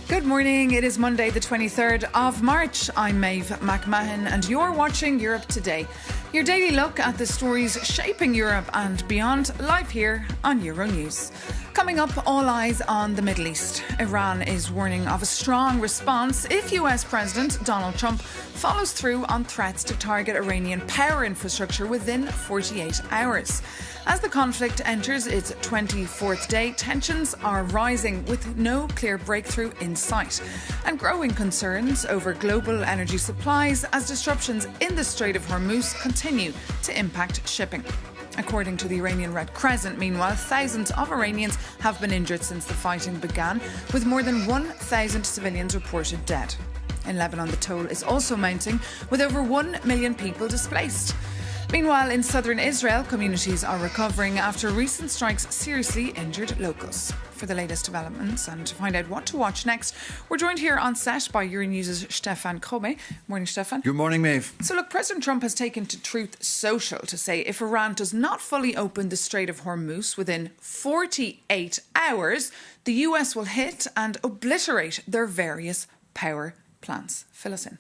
Good morning. It is Monday, the 23rd of March. I'm Maeve McMahon and you're watching Europe Today. Your daily look at the stories shaping Europe and beyond, live here on Euronews. Coming up, all eyes on the Middle East. Iran is warning of a strong response if US President Donald Trump follows through on threats to target Iranian power infrastructure within 48 hours. As the conflict enters its 24th day, tensions are rising with no clear breakthrough in sight, and growing concerns over global energy supplies as disruptions in the Strait of Hormuz continue to impact shipping. According to the Iranian Red Crescent, meanwhile, thousands of Iranians have been injured since the fighting began, with more than 1,000 civilians reported dead. In Lebanon, the toll is also mounting, with over 1 million people displaced. Meanwhile, in southern Israel, communities are recovering after recent strikes seriously injured locals. For the latest developments and to find out what to watch next, we're joined here on set by Euronews' Stefan Kobe. Morning, Stefan. Good morning, Maeve. So look, President Trump has taken to Truth Social to say if Iran does not fully open the Strait of Hormuz within 48 hours, the US will hit and obliterate their various power plants. Fill us in.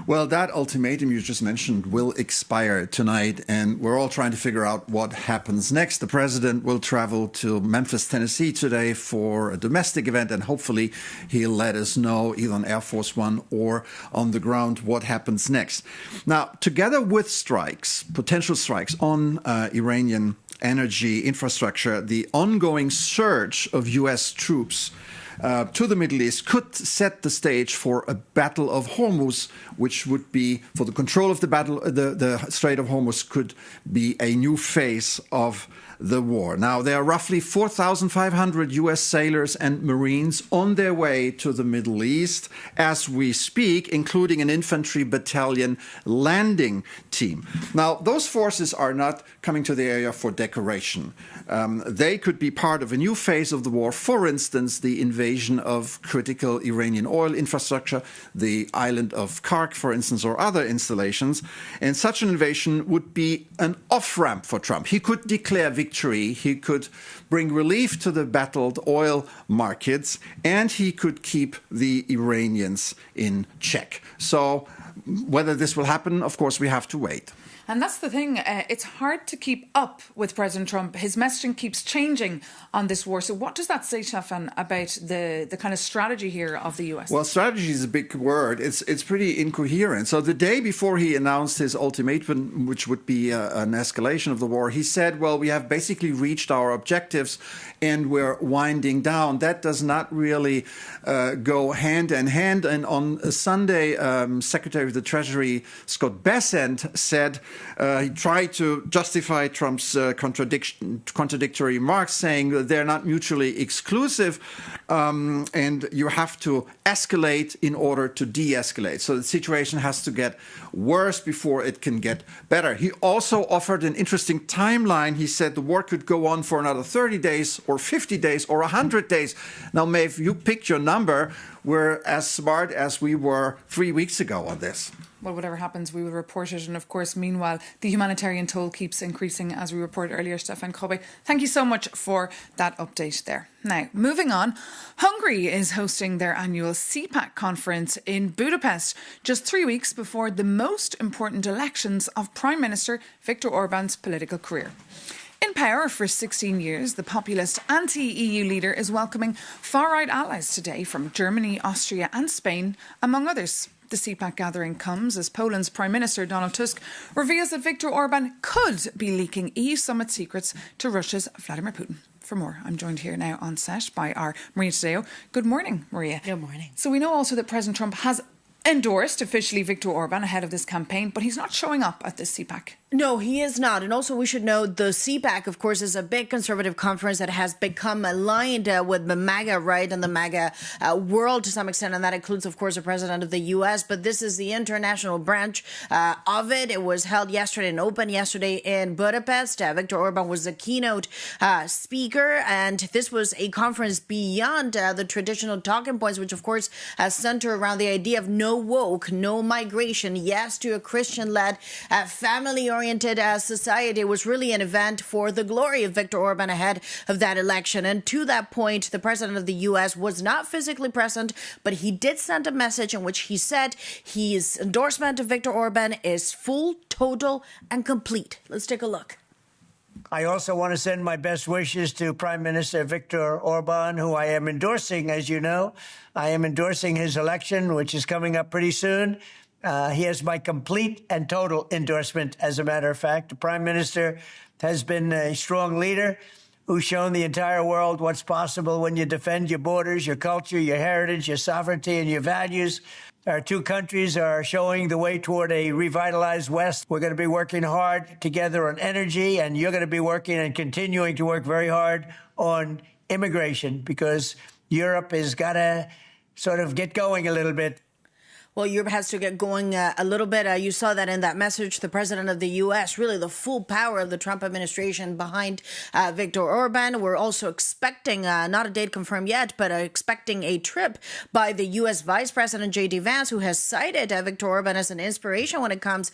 Well, that ultimatum you just mentioned will expire tonight, and we're all trying to figure out what happens next. The president will travel to Memphis, Tennessee today for a domestic event, and hopefully he'll let us know, either on Air Force One or on the ground, what happens next. Now, together with strikes, potential strikes on Iranian energy infrastructure, the ongoing surge of U.S. troops to the Middle East could set the stage for a Battle of Hormuz, which would be, for the control of the Strait of Hormuz, could be a new phase of the war. Now, there are roughly 4,500 U.S. sailors and Marines on their way to the Middle East as we speak, including an infantry battalion landing team. Now, those forces are not coming to the area for decoration. They could be part of a new phase of the war, for instance, the invasion of critical Iranian oil infrastructure, the island of Kark, for instance, or other installations. And such an invasion would be an off-ramp for Trump. He could declare victory. He could bring relief to the battled oil markets, and he could keep the Iranians in check. So whether this will happen, of course, we have to wait. And that's the thing. It's hard to keep up with President Trump. His messaging keeps changing on this war. So what does that say, Stefan, about the kind of strategy here of the US? Well, strategy is a big word. It's pretty incoherent. So the day before he announced his ultimatum, which would be an escalation of the war, he said, well, we have basically reached our objectives and we're winding down. That does not really go hand in hand. And on Sunday, Secretary of the Treasury Scott Bessent said, he tried to justify Trump's contradictory remarks, saying that they're not mutually exclusive, and you have to escalate in order to de-escalate. So the situation has to get worse before it can get better. He also offered an interesting timeline. He said the war could go on for another 30 days or 50 days or 100 days. Now, Maeve, you picked your number. We're as smart as we were 3 weeks ago on this. Well, whatever happens, we will report it. And of course, meanwhile, the humanitarian toll keeps increasing, as we reported earlier. Stefan Kobe, thank you so much for that update there. Now, moving on, Hungary is hosting their annual CPAC conference in Budapest just 3 weeks before the most important elections of Prime Minister Viktor Orban's political career. In power for 16 years, the populist anti-EU leader is welcoming far-right allies today from Germany, Austria and Spain, among others. The CPAC gathering comes as Poland's Prime Minister Donald Tusk reveals that Viktor Orban could be leaking EU summit secrets to Russia's Vladimir Putin. For more, I'm joined here now on set by our Maria Tadeo. Good morning, Maria. Good morning. So we know also that President Trump has endorsed officially Viktor Orban ahead of this campaign, but he's not showing up at this CPAC. No, he is not. And also we should know the CPAC, of course, is a big conservative conference that has become aligned with the MAGA right and the MAGA world to some extent. And that includes, of course, the president of the U.S. But this is the international branch of it. It was held yesterday and opened yesterday in Budapest. Viktor Orban was the keynote speaker. And this was a conference beyond the traditional talking points, which, of course, center around the idea of no woke, no migration, yes to a Christian-led family-oriented society. Was really an event for the glory of Viktor Orban ahead of that election. And to that point, the president of the U.S. was not physically present, but he did send a message in which he said his endorsement of Viktor Orban is full, total, and complete. Let's take a look. I also want to send my best wishes to Prime Minister Viktor Orban, who I am endorsing, as you know. I am endorsing his election, which is coming up pretty soon. He has my complete and total endorsement, as a matter of fact. The Prime Minister has been a strong leader who's shown the entire world what's possible when you defend your borders, your culture, your heritage, your sovereignty, and your values. Our two countries are showing the way toward a revitalized West. We're going to be working hard together on energy, and you're going to be working and continuing to work very hard on immigration, because Europe has got to sort of get going a little bit. Well, Europe has to get going a little bit. You saw that in that message, the president of the U.S., really the full power of the Trump administration behind Viktor Orban. We're also expecting, not a date confirmed yet, but expecting a trip by the U.S. Vice President J.D. Vance, who has cited Viktor Orban as an inspiration when it comes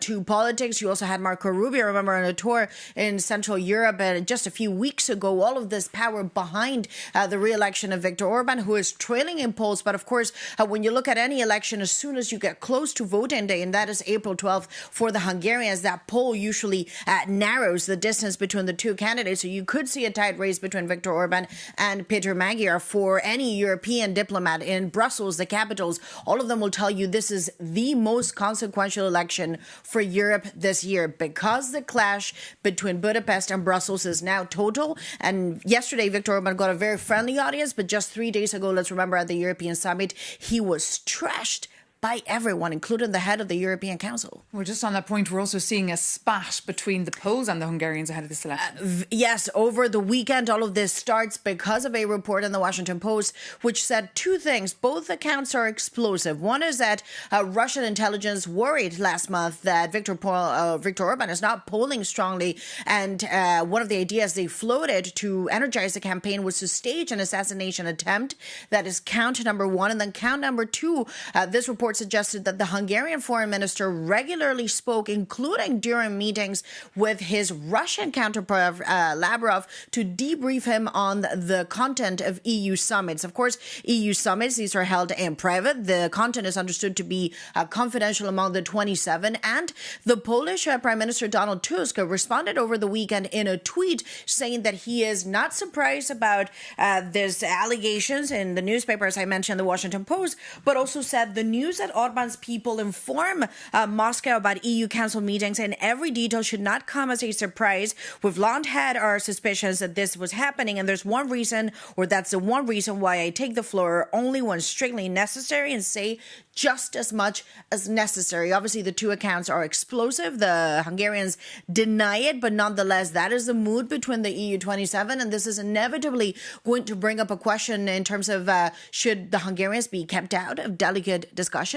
to politics. You also had Marco Rubio, remember, on a tour in Central Europe just a few weeks ago. All of this power behind the re-election of Viktor Orban, who is trailing in polls. But of course, when you look at any election, as soon as you get close to voting day, and that is April 12th for the Hungarians, that poll usually narrows the distance between the two candidates. So you could see a tight race between Viktor Orban and Peter Magyar. For any European diplomat in Brussels, the capitals, all of them will tell you this is the most consequential election for Europe this year, because the clash between Budapest and Brussels is now total. And yesterday, Viktor Orban got a very friendly audience, but just 3 days ago, let's remember, at the European Summit, he was trashed by everyone, including the head of the European Council. Well, just on that point, we're also seeing a spat between the Poles and the Hungarians ahead of this election. Yes, over the weekend, all of this starts because of a report in the Washington Post, which said two things. Both accounts are explosive. One is that Russian intelligence worried last month that Viktor Orban is not polling strongly. And one of the ideas they floated to energize the campaign was to stage an assassination attempt. That is count number one. And then count number two, this report suggested that the Hungarian foreign minister regularly spoke, including during meetings with his Russian counterpart, Lavrov, to debrief him on the content of EU summits. Of course, EU summits, these are held in private. The content is understood to be confidential among the 27. And the Polish Prime Minister Donald Tusk responded over the weekend in a tweet saying that he is not surprised about these allegations in the newspaper, as I mentioned, the Washington Post, but also said the news that Orban's people inform Moscow about EU Council meetings and every detail should not come as a surprise. We've long had our suspicions that this was happening, and there's one reason, or that's the one reason why I take the floor only when strictly necessary and say just as much as necessary. Obviously, the two accounts are explosive. The Hungarians deny it, but nonetheless, that is the mood between the EU 27, and this is inevitably going to bring up a question in terms of should the Hungarians be kept out of delicate discussions?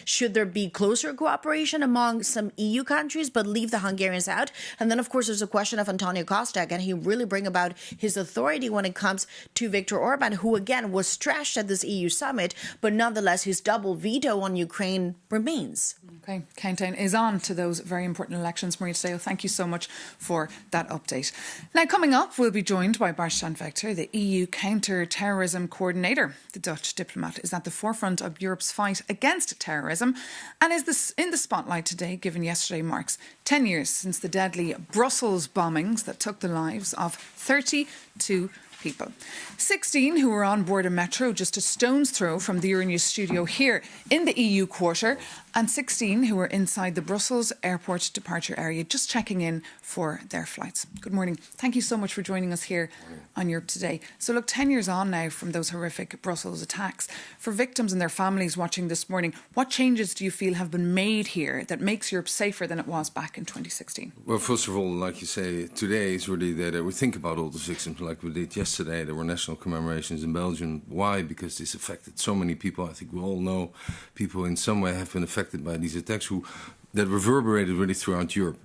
Should there be closer cooperation among some EU countries, but leave the Hungarians out? And then, of course, there's a question of Antonio Costa. Can he really bring about his authority when it comes to Viktor Orban, who, again, was trashed at this EU summit, but nonetheless, his double veto on Ukraine remains. Okay, countdown is on to those very important elections. Maria Tadeo, thank you so much for that update. Now, coming up, we'll be joined by Bart-Jan Vector, the EU counter-terrorism coordinator. The Dutch diplomat is at the forefront of Europe's fight against terrorism and is in the spotlight today, given yesterday marks 10 years since the deadly Brussels bombings that took the lives of 32 people. 16 who were on board a metro just a stone's throw from the Euronews studio here in the EU quarter, and 16 who were inside the Brussels airport departure area just checking in for their flights. Good morning. Thank you so much for joining us here on Europe Today. So look, 10 years on now from those horrific Brussels attacks. For victims and their families watching this morning, what changes do you feel have been made here that makes Europe safer than it was back in 2016? Well, first of all, like you say, today is really the day that we think about all the victims like we did yesterday. There were national commemorations in Belgium. Why? Because this affected so many people. I think we all know people in some way have been affected by these attacks that reverberated really throughout Europe.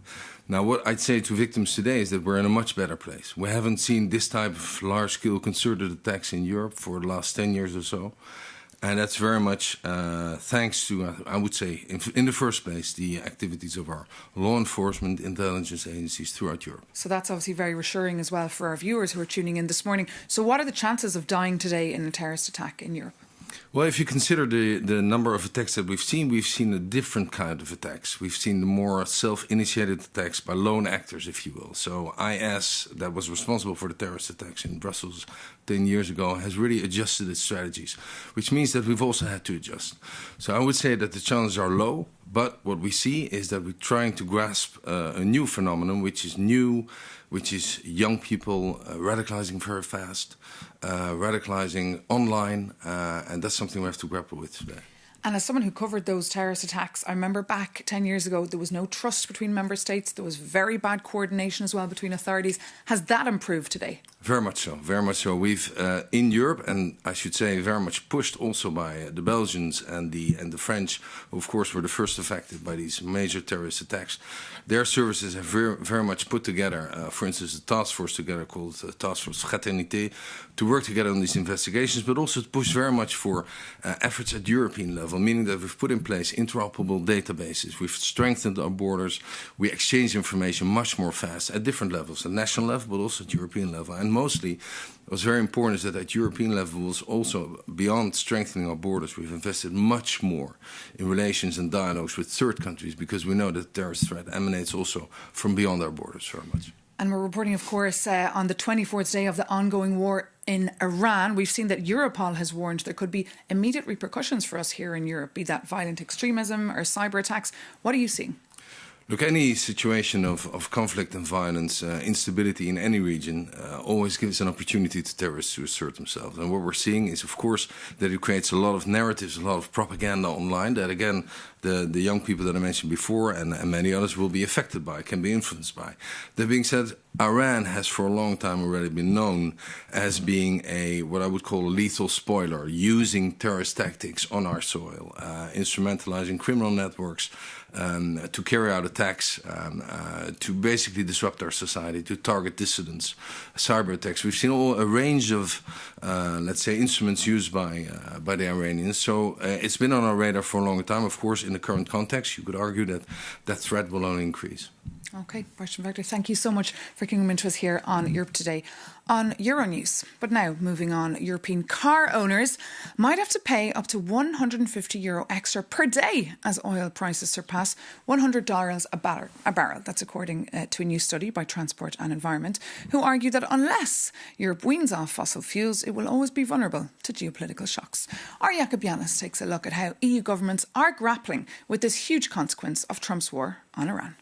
Now, what I'd say to victims today is that we're in a much better place. We haven't seen this type of large-scale concerted attacks in Europe for the last 10 years or so. And that's very much thanks to, I would say, in the first place, the activities of our law enforcement, intelligence agencies throughout Europe. So that's obviously very reassuring as well for our viewers who are tuning in this morning. So what are the chances of dying today in a terrorist attack in Europe? Well, if you consider the number of attacks that we've seen a different kind of attacks. We've seen the more self-initiated attacks by lone actors, if you will. So IS, that was responsible for the terrorist attacks in Brussels 10 years ago, has really adjusted its strategies, which means that we've also had to adjust. So I would say that the chances are low, but what we see is that we're trying to grasp a new phenomenon, which is new, which is young people radicalizing very fast, radicalizing online, and that's something we have to grapple with today. And as someone who covered those terrorist attacks, I remember back 10 years ago, there was no trust between member states. There was very bad coordination as well between authorities. Has that improved today? Very much so, very much so. We've, in Europe, and I should say very much pushed also by the Belgians and the French, who of course were the first affected by these major terrorist attacks. Their services have very much put together, for instance, a task force together called Task Force Fraternité, to work together on these investigations, but also to push very much for efforts at European level, meaning that we've put in place interoperable databases. We've strengthened our borders. We exchange information much more fast at different levels, at national level, but also at European level. And mostly, what's very important is that at European level, was also beyond strengthening our borders, we've invested much more in relations and dialogues with third countries, because we know that the terrorist threat emanates also from beyond our borders very much. And we're reporting, of course, on the 24th day of the ongoing war in Iran. We've seen that Europol has warned there could be immediate repercussions for us here in Europe, be that violent extremism or cyber attacks. What are you seeing? Look, any situation of conflict and violence, instability in any region, always gives an opportunity to terrorists to assert themselves. And what we're seeing is, of course, that it creates a lot of narratives, a lot of propaganda online that, again, the young people that I mentioned before and many others will be affected by, can be influenced by. That being said, Iran has for a long time already been known as being what I would call a lethal spoiler, using terrorist tactics on our soil, instrumentalizing criminal networks, to carry out attacks, to basically disrupt our society, to target dissidents, cyber attacks. We've seen a range of, let's say, instruments used by the Iranians. So it's been on our radar for a long time. Of course, in the current context, you could argue that that threat will only increase. OK, Bart Vector, thank you so much for coming into us here on Europe Today on Euronews. But now, moving on, European car owners might have to pay up to €150 extra per day as oil prices surpass $100 a barrel. That's according to a new study by Transport and Environment, who argue that unless Europe weans off fossil fuels, it will always be vulnerable to geopolitical shocks. Our Jakob Yanis takes a look at how EU governments are grappling with this huge consequence of Trump's war on Iran.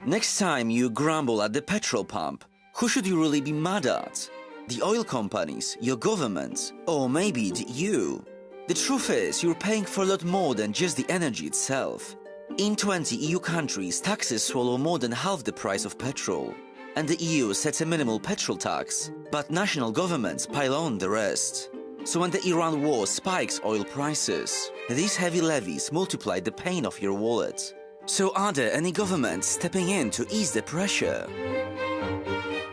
Next time you grumble at the petrol pump, who should you really be mad at? The oil companies, your government, or maybe you? The truth is, you're paying for a lot more than just the energy itself. In 20 EU countries, taxes swallow more than half the price of petrol. And the EU sets a minimal petrol tax, but national governments pile on the rest. So when the Iran war spikes oil prices, these heavy levies multiply the pain of your wallet. So are there any governments stepping in to ease the pressure?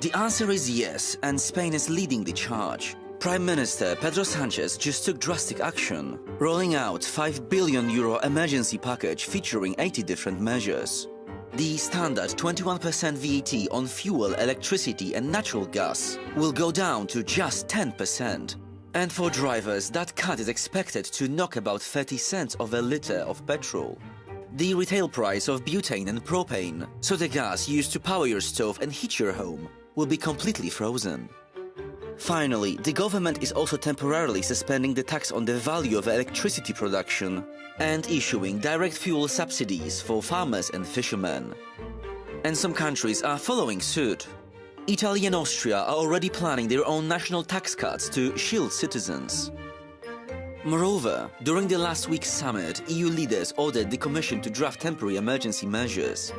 The answer is yes, and Spain is leading the charge. Prime Minister Pedro Sánchez just took drastic action, rolling out €5 billion emergency package featuring 80 different measures. The standard 21% VAT on fuel, electricity and natural gas will go down to just 10%. And for drivers, that cut is expected to knock about 30 cents of a litre of petrol. The retail price of butane and propane, so the gas used to power your stove and heat your home, will be completely frozen. Finally, the government is also temporarily suspending the tax on the value of electricity production and issuing direct fuel subsidies for farmers and fishermen. And some countries are following suit. Italy and Austria are already planning their own national tax cuts to shield citizens. Moreover, during the last week's summit, EU leaders ordered the Commission to draft temporary emergency measures,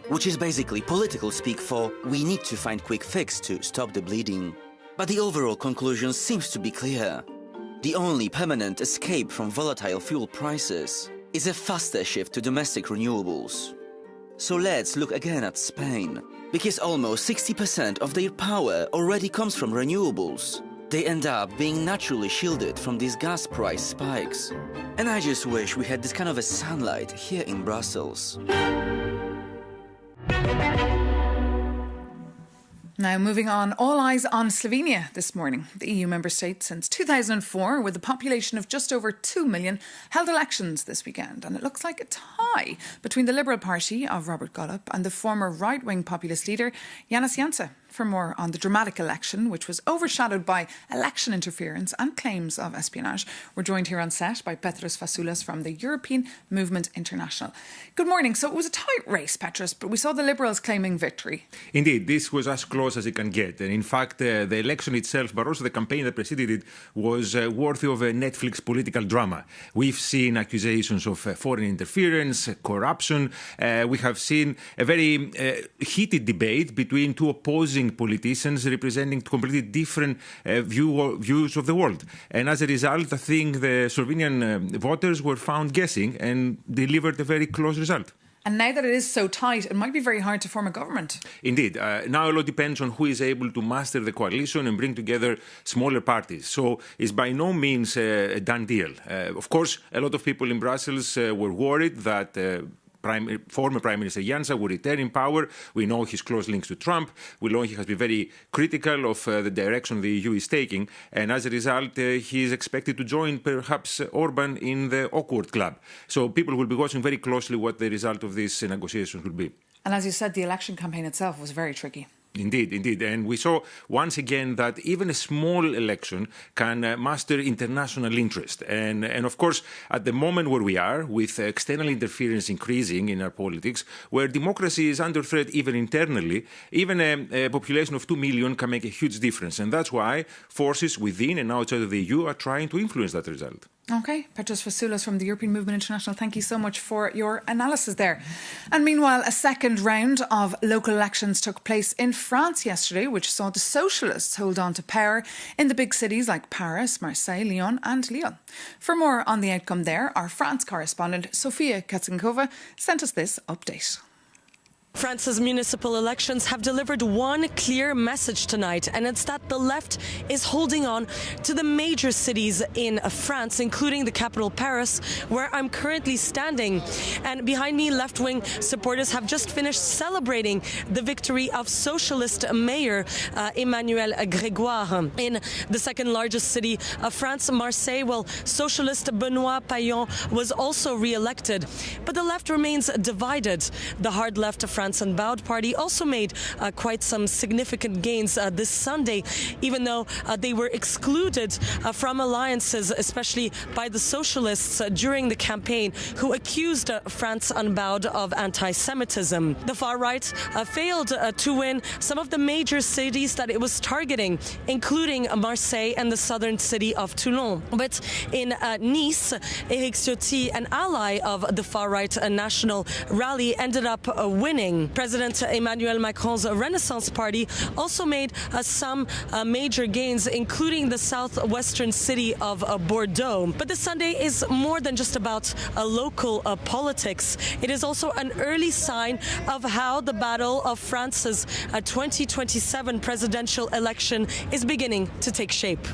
which is basically political speak for we need to find quick fix to stop the bleeding. But the overall conclusion seems to be clear. The only permanent escape from volatile fuel prices is a faster shift to domestic renewables. So let's look again at Spain, because almost 60% of their power already comes from renewables. They end up being naturally shielded from these gas price spikes. And I just wish we had this kind of a sunlight here in Brussels. Now, moving on, all eyes on Slovenia this morning. The EU member state since 2004, with a population of just over 2 million, held elections this weekend. And it looks like a tie between the Liberal Party of Robert Golob and the former right-wing populist leader, Janez Janša. For more on the dramatic election, which was overshadowed by election interference and claims of espionage, we're joined here on set by Petros Fasoulas from the European Movement International. Good morning. So it was a tight race, Petros, but we saw the Liberals claiming victory. Indeed, this was as close as it can get. And in fact, the election itself, but also the campaign that preceded it, was worthy of a Netflix political drama. We've seen accusations of foreign interference, corruption. We have seen a very heated debate between two opposing politicians representing completely different views of the world. And as a result, I think the Slovenian voters were found guessing and delivered a very close result. And now that it is so tight, it might be very hard to form a government. Indeed. Now a lot depends on who is able to master the coalition and bring together smaller parties. So it's by no means a done deal. Of course, a lot of people in Brussels were worried that former Prime Minister Janša will return in power. We know his close links to Trump. We know he has been very critical of the direction the EU is taking. And as a result, he is expected to join perhaps Orban in the awkward club. So people will be watching very closely what the result of these negotiations will be. And as you said, the election campaign itself was very tricky. Indeed, indeed. And we saw once again that even a small election can master international interest. And of course, at the moment where we are, with external interference increasing in our politics, where democracy is under threat even internally, even a population of 2 million can make a huge difference. And that's why forces within and outside of the EU are trying to influence that result. OK, Petros Fasoulas from the European Movement International, thank you so much for your analysis there. And meanwhile, a second round of local elections took place in France yesterday, which saw the socialists hold on to power in the big cities like Paris, Marseille, Lyon and Lille. For more on the outcome there, our France correspondent Sofia Katzinkova sent us this update. France's municipal elections have delivered one clear message tonight, and it's that the left is holding on to the major cities in France, including the capital Paris, where I'm currently standing. And behind me, left-wing supporters have just finished celebrating the victory of socialist mayor Emmanuel Grégoire. In the second largest city of France, Marseille, well, socialist Benoît Payon was also re-elected. But the left remains divided. The hard left of France Unbowed Party also made quite some significant gains this Sunday, even though they were excluded from alliances, especially by the socialists during the campaign, who accused France Unbowed of anti-Semitism. The far right failed to win some of the major cities that it was targeting, including Marseille and the southern city of Toulon. But in Nice, Éric Ciotti, an ally of the far right national rally, ended up winning. President Emmanuel Macron's Renaissance Party also made some major gains, including the southwestern city of Bordeaux. But this Sunday is more than just about local politics. It is also an early sign of how the battle of France's 2027 presidential election is beginning to take shape.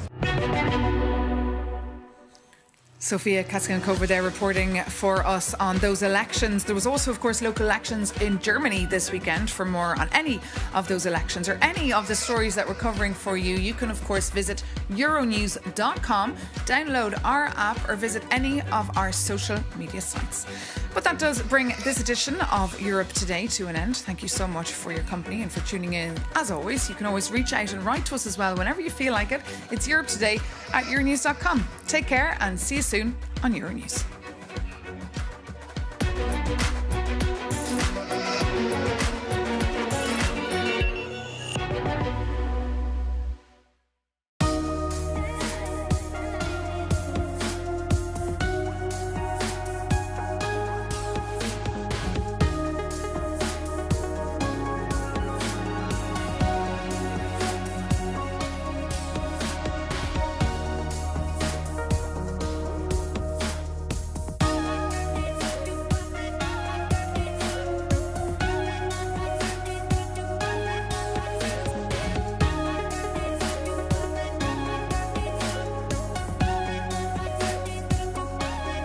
Sofia Katsikankova there reporting for us on those elections. There was also, of course, local elections in Germany this weekend. For more on any of those elections or any of the stories that we're covering for you, you can, of course, visit Euronews.com, download our app or visit any of our social media sites. But that does bring this edition of Europe Today to an end. Thank you so much for your company and for tuning in. As always, you can always reach out and write to us as well whenever you feel like it. It's Europe Today at Euronews.com. Take care and see you soon on Euronews.